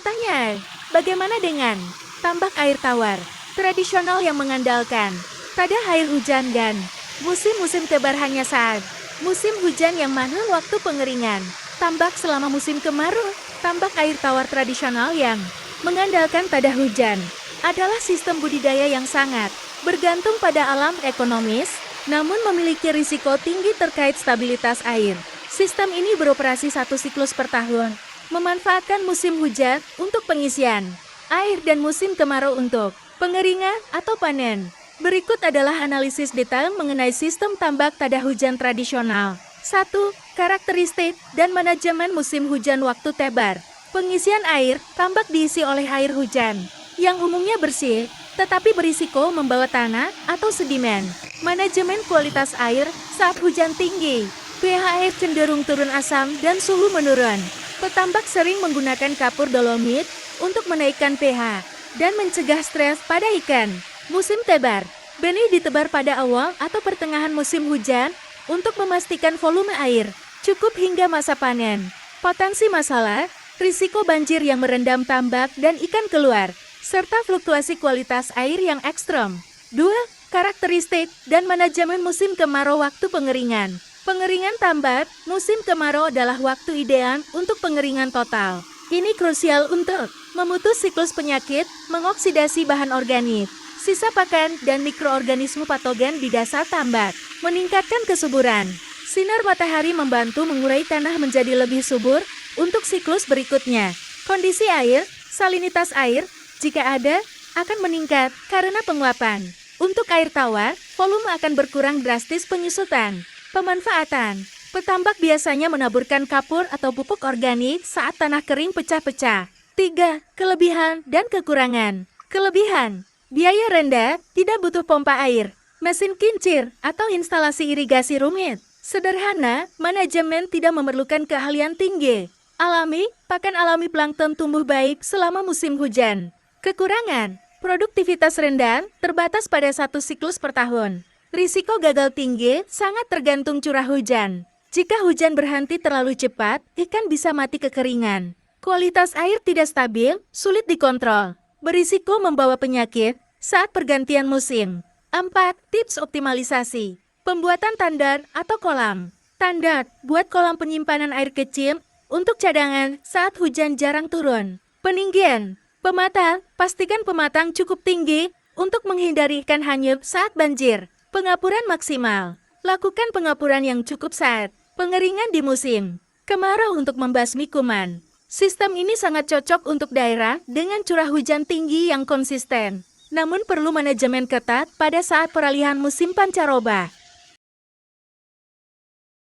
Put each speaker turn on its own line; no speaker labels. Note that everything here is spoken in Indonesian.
Pertanyaan, bagaimana dengan tambak air tawar tradisional yang mengandalkan pada air hujan dan musim-musim tebar hanya saat musim hujan yang mana waktu pengeringan? Tambak selama musim kemarau, tambak air tawar tradisional yang mengandalkan pada hujan adalah sistem budidaya yang sangat bergantung pada alam ekonomis, namun memiliki risiko tinggi terkait stabilitas air. Sistem ini beroperasi satu siklus per tahun, memanfaatkan musim hujan untuk pengisian air dan musim kemarau untuk pengeringan atau panen. Berikut adalah analisis detail mengenai sistem tambak tada hujan tradisional. 1. Karakteristik dan manajemen musim hujan waktu tebar. Pengisian air, tambak diisi oleh air hujan, yang umumnya bersih, tetapi berisiko membawa tanah atau sedimen. Manajemen kualitas air saat hujan tinggi. pH air cenderung turun asam dan suhu menurun. Petambak sering menggunakan kapur dolomit untuk menaikkan pH dan mencegah stres pada ikan. Musim tebar. Benih ditebar pada awal atau pertengahan musim hujan untuk memastikan volume air cukup hingga masa panen. Potensi masalah, risiko banjir yang merendam tambak dan ikan keluar, serta fluktuasi kualitas air yang ekstrem. 2. Karakteristik dan manajemen musim kemarau waktu pengeringan. Pengeringan tambak musim kemarau adalah waktu ideal untuk pengeringan total. Ini krusial untuk memutus siklus penyakit, mengoksidasi bahan organik, sisa pakan dan mikroorganisme patogen di dasar tambak, meningkatkan kesuburan. Sinar matahari membantu mengurai tanah menjadi lebih subur untuk siklus berikutnya. Kondisi air, salinitas air, jika ada, akan meningkat karena penguapan. Untuk air tawar, volume akan berkurang drastis penyusutan. Pemanfaatan. Petambak biasanya menaburkan kapur atau pupuk organik saat tanah kering pecah-pecah. 3. Kelebihan dan kekurangan. Kelebihan. Biaya rendah, tidak butuh pompa air, mesin kincir, atau instalasi irigasi rumit. Sederhana, manajemen tidak memerlukan keahlian tinggi. Alami, pakan alami plankton tumbuh baik selama musim hujan. Kekurangan. Produktivitas rendah, terbatas pada satu siklus per tahun. Risiko gagal tinggi sangat tergantung curah hujan. Jika hujan berhenti terlalu cepat, ikan bisa mati kekeringan. Kualitas air tidak stabil, sulit dikontrol. Berisiko membawa penyakit saat pergantian musim. 4. Tips optimalisasi. Pembuatan tandar atau kolam. Tandar, buat kolam penyimpanan air kecil untuk cadangan saat hujan jarang turun. Peninggian. Pematang, pastikan pematang cukup tinggi untuk menghindari ikan hanyut saat banjir. Pengapuran maksimal. Lakukan pengapuran yang cukup saat pengeringan di musim kemarau untuk membasmi kuman. Sistem ini sangat cocok untuk daerah dengan curah hujan tinggi yang konsisten. Namun perlu manajemen ketat pada saat peralihan musim pancaroba.